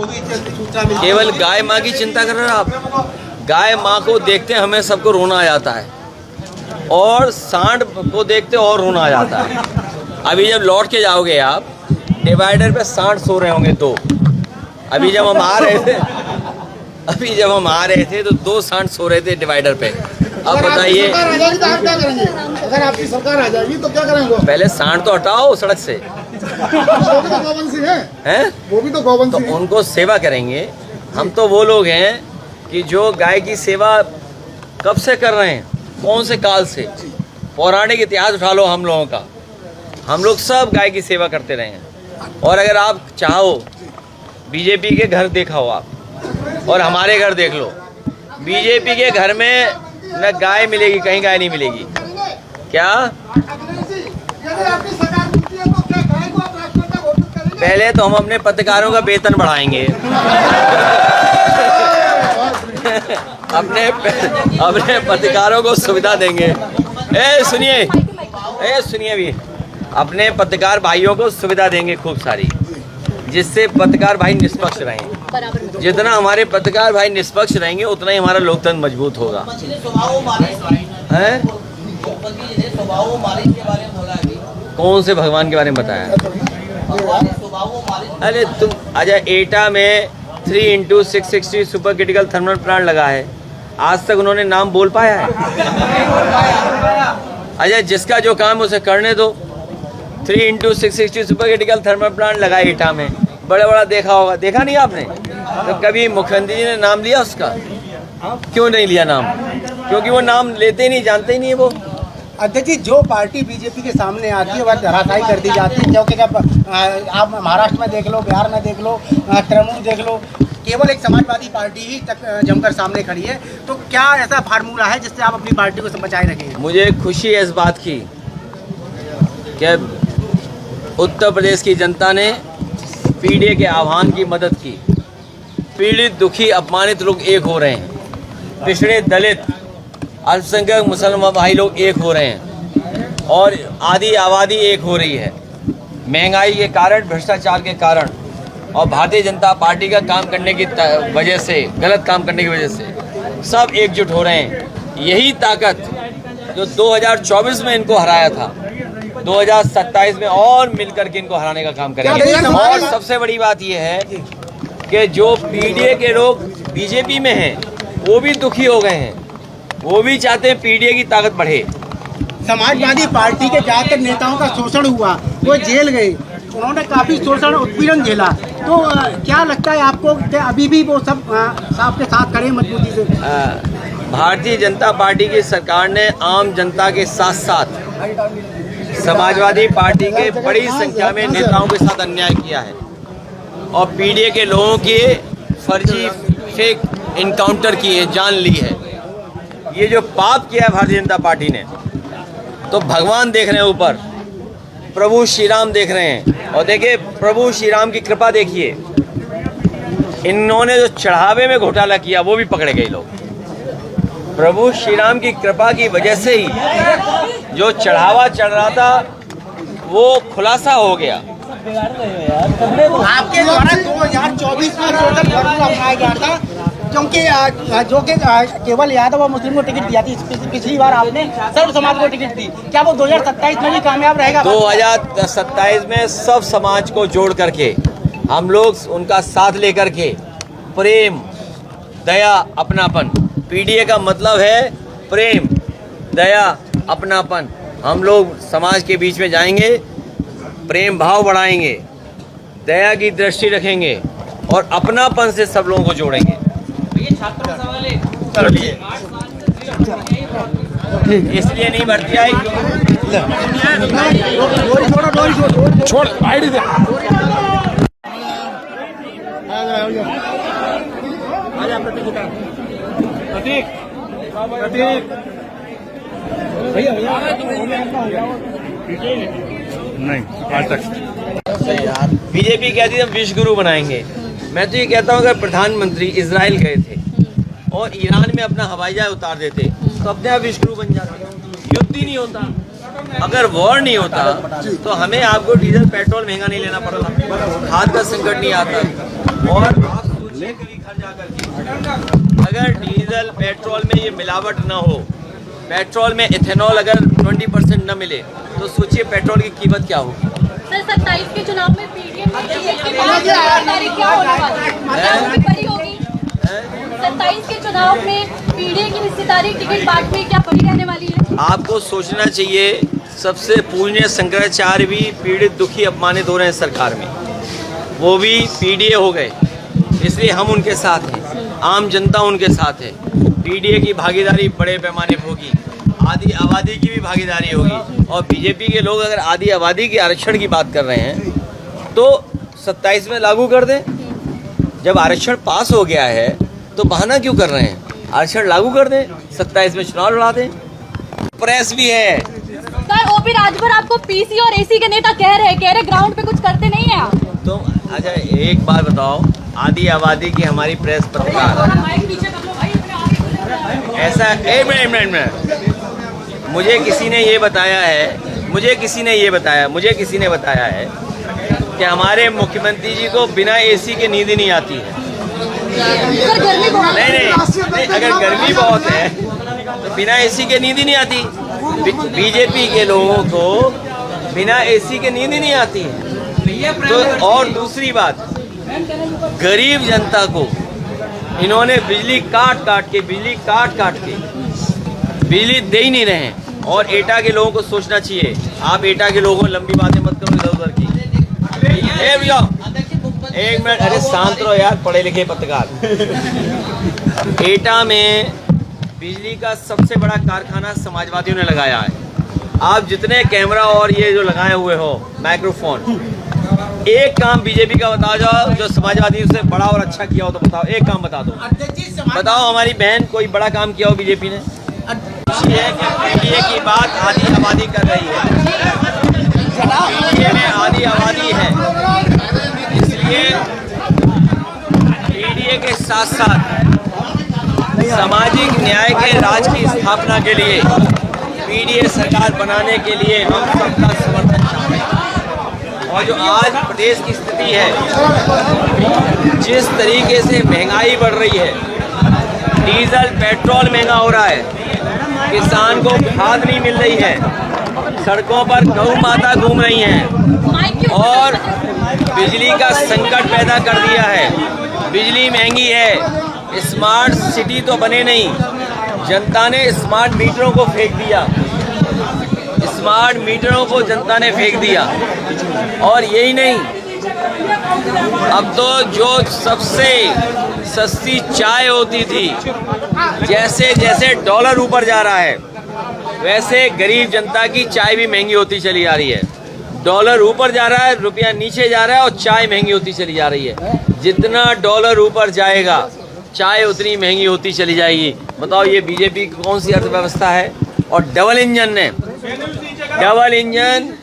आपको भी सूचना मिली? केवल गाय माँ की चिंता कर रहे हो आप? गाय माँ को देखते हमें सबको रोना आ जाता है, और सांड को देखते और रोना आ जाता है। अभी जब लौट के जाओगे आप, डिवाइडर पे सांड सो रहे होंगे दो। अभी जब हम आ रहे थे तो 2 सांड सो रहे थे डिवाइडर पे। अब बताइए, अगर आपकी सरकार आ जाएगी तो क्या करेंगे? पहले सांड तो हटाओ सड़क से, वो भी तो गौवंशी हैं, वो भी तो गौवंशी हैं। उनको सेवा करेंगे। हम तो वो लोग हैं कि जो गाय की सेवा कब से कर रहे हैं, कौन से काल से। पौराणिक इतिहास उठा लो हम लोगों का, हम लोग सब गाय की सेवा करते रहे हैं। और अगर आप चाहो, बीजेपी के घर देखा हो आप और हमारे घर देख लो, बीजेपी के घर में न गाय मिलेगी, कहीं गाय नहीं मिलेगी। क्या पहले तो हम अपने पत्रकारों का वेतन बढ़ाएंगे, अपने पत्रकारों को सुविधा देंगे। सुनिए भी, अपने पत्रकार भाइयों को सुविधा देंगे खूब सारी, जिससे पत्रकार भाई निष्पक्ष रहें। जितना हमारे पत्रकार भाई निष्पक्ष रहेंगे उतना ही हमारा लोकतंत्र मजबूत होगा। कौन से भगवान के बारे में बताया? अरे तुम अच्छा, एटा में 3x660 super critical thermal plant लगा है, आज तक उन्होंने नाम बोल पाया है? अच्छा, जिसका जो काम उसे करने दो। 3x660 super critical thermal plant लगा है एटा में, बड़ा देखा होगा, देखा नहीं आपने? तो कभी मुख्यमंत्री जी ने नाम लिया उसका? क्यों नहीं लिया नाम? क्योंकि वो नाम लेते ही नहीं, जानते ही नहीं है वो। अध्यक्ष जी, जो पार्टी बीजेपी के सामने आती है वह धराशायी कर दी जाती है, क्योंकि जब आप महाराष्ट्र में देख लो, बिहार में देख लो, तृणमूल देख लो, केवल एक समाजवादी पार्टी ही तक जमकर सामने खड़ी है। तो क्या ऐसा फार्मूला है जिससे आप अपनी पार्टी को बचाए रखेंगे? मुझे खुशी है इस बात की कि उत्तर प्रदेश की जनता ने पीड़ित के आह्वान की मदद की। पीड़ित, दुखी, अपमानित लोग एक हो रहे हैं, पिछड़े, दलित, अल्पसंख्यक मुसलमान भाई लोग एक हो रहे हैं, और आधी आबादी एक हो रही है। महंगाई के कारण, भ्रष्टाचार के कारण और भारतीय जनता पार्टी का काम करने की वजह से, गलत काम करने की वजह से सब एकजुट हो रहे हैं। यही ताकत जो 2024 में इनको हराया था, 2027 में और मिलकर के इनको हराने का काम करेंगे। और सबसे बड़ी बात यह है कि जो पीडीए के लोग बीजेपी में हैं वो भी दुखी हो गए हैं, वो भी चाहते हैं पीडीए की ताकत बढ़े। समाजवादी पार्टी के ज्यादातर नेताओं का शोषण हुआ, वो जेल गए, उन्होंने काफी शोषण उत्पीड़न झेला, तो क्या लगता है आपको कि अभी भी वो सब आपके साथ खड़े मजबूती से? भारतीय जनता पार्टी की सरकार ने आम जनता के साथ साथ समाजवादी पार्टी के बड़ी संख्या में नेताओं के साथ अन्याय किया है, और पीडीए के लोगों के फर्जी फेक इनकाउंटर किए, जान ली है। ये जो पाप किया है भारतीय जनता पार्टी ने, तो भगवान देख रहे हैं ऊपर, प्रभु श्री राम देख रहे हैं। और देखिए, प्रभु श्री राम की कृपा देखिए, इन्होंने जो चढ़ावे में घोटाला किया वो भी पकड़े गए लोग। प्रभु श्री राम की कृपा की वजह से ही जो चढ़ावा चढ़ रहा था वो खुलासा हो गया। आपके द्वारा 2024 में टोटल फॉर्मूला अपनाया गया था, क्योंकि जो कि केवल यादव और मुस्लिम को टिकट दिया थी, पिछली बार आपने सर्व समाज को टिकट दी, क्या वो 2027 में भी कामयाब रहेगा? 2027 में सब समाज को जोड़ करके हम लोग उनका साथ लेकर के प्रेम, दया, अपनापन, पीडीए का मतलब है प्रेम, दया, अपनापन, हम लोग समाज के बीच में जाएंगे, प्रेम भाव बढ़ाएंगे, दया की दृष्टि रखेंगे और अपनापन से सब लोगों को जोड़ेंगे। ये छात्रों का सवाल है, इसलिए नहीं भर्ती आई। छोड़ आईडी दे। नहीं आज तक बीजेपी कहती है हम विश्व गुरु बनाएंगे। मैं तो ये कहता हूँ अगर प्रधानमंत्री इजराइल गए थे और ईरान में अपना हवाई जहाज उतार देते तो अपने आप विश्व गुरु बन जाते। युद्ध ही नहीं होता, अगर वॉर नहीं होता तो हमें आपको डीजल पेट्रोल महंगा नहीं लेना पड़ता, खाद का संकट नहीं आता। और उसने कभी घर जाकर के अगर डीजल पेट्रोल में ये मिलावट ना हो, पेट्रोल में इथेनॉल अगर 20% न मिले, तो सोचिए पेट्रोल की कीमत क्या होगी। सर 27 के चुनाव में पीडीएम में तारीख क्या होने वाली होगी? 27 के चुनाव में पीडीए की निश्चित तारीख टिकट बांट में क्या पड़ी रहने वाली है? आपको सोचना चाहिए, सबसे पूज्य शंकराचार्य भी पीड़ित दुखी अपमानित हो रहे हैं सरकार में, वो भी पीडीए हो गए, इसलिए हम उनके साथ हैं, आम जनता उनके साथ है। पीडीए की भागीदारी बड़े पैमाने पर होगी, आधी आबादी की भी भागीदारी होगी, और बीजेपी के लोग अगर आधी आबादी के आरक्षण की बात कर रहे हैं तो 27 में लागू कर दें। जब आरक्षण पास हो गया है तो बहाना क्यों कर रहे हैं? आरक्षण लागू कर दें, 27 में चुनाव लड़ा दें। प्रेस भी है। सर ओपी राजभर आपको पीसी और एसी के नेता कह रहे ग्राउंड पे कुछ करते नहीं है आप। तो अच्छा एक बात बताओ, आधी आबादी की हमारी प्रेस पत्रकार ऐसा एक मिनट मुझे किसी ने ये बताया है कि हमारे मुख्यमंत्री जी को बिना एसी के नींद ही नहीं आती है। नहीं, अगर गर्मी बहुत है तो बिना एसी के नींद ही नहीं आती। बीजेपी के लोगों को बिना एसी के नींद ही नहीं आती है। तो और दूसरी बात, गरीब जनता को इन्होंने बिजली काट काट के बिजली दे ही नहीं रहे हैं। और एटा के लोगों को सोचना चाहिए, आप एटा के लोगों को लंबी बातें मत करो इधर उधर की। एक मिनट, अरे शांत रहो यार, पढ़े लिखे पत्रकार। एटा में बिजली का सबसे बड़ा कारखाना समाजवादियों ने लगाया है। आप जितने कैमरा और ये जो लगाए हुए हो माइक्रोफोन, एक काम बीजेपी का बताओ जाओ जो समाजवादी से बड़ा और अच्छा किया हो तो बताओ, एक काम बता दो। बताओ हमारी बहन कोई बड़ा काम किया हो बीजेपी ने? पीडीए की बात आधी आबादी कर रही है, पीडीए में आधी आबादी है, इसलिए पीडीए के साथ साथ सामाजिक न्याय के राज की स्थापना के लिए पीडीए सरकार बनाने के लिए हम सबका समर्थन चाहते हैं। और जो आज प्रदेश की स्थिति है, जिस तरीके से महंगाई बढ़ रही है, डीजल पेट्रोल महंगा हो रहा है, किसान को खाद नहीं मिल रही है, सड़कों पर गौ माता घूम रही हैं, और बिजली का संकट पैदा कर दिया है। बिजली महंगी है, स्मार्ट सिटी तो बने नहीं, जनता ने स्मार्ट मीटरों को फेंक दिया, स्मार्ट मीटरों को जनता ने फेंक दिया। और यही नहीं, अब तो जो सबसे सस्ती चाय होती थी, जैसे जैसे डॉलर ऊपर जा रहा है वैसे गरीब जनता की चाय भी महंगी होती चली जा रही है। डॉलर ऊपर जा रहा है, रुपया नीचे जा रहा है, और चाय महंगी होती चली जा रही है। जितना डॉलर ऊपर जाएगा चाय उतनी महंगी होती चली जाएगी। बताओ ये बीजेपी की कौन सी अर्थव्यवस्था है? और डबल इंजन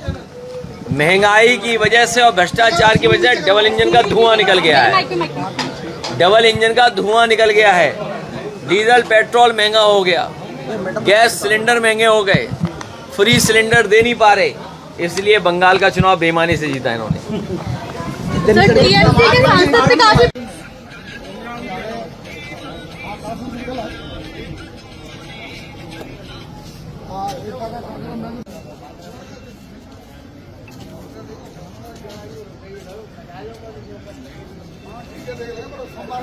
महंगाई की वजह से और भ्रष्टाचार की वजह से डबल इंजन का धुआं निकल गया है। डबल इंजन का धुआं निकल गया है। डीजल पेट्रोल महंगा हो गया, गैस सिलेंडर महंगे हो गए, फ्री सिलेंडर दे नहीं पा रहे, इसलिए बंगाल का चुनाव बेईमानी से जीता इन्होंने। सर टीएमसी के सांसद से काफी सोमवार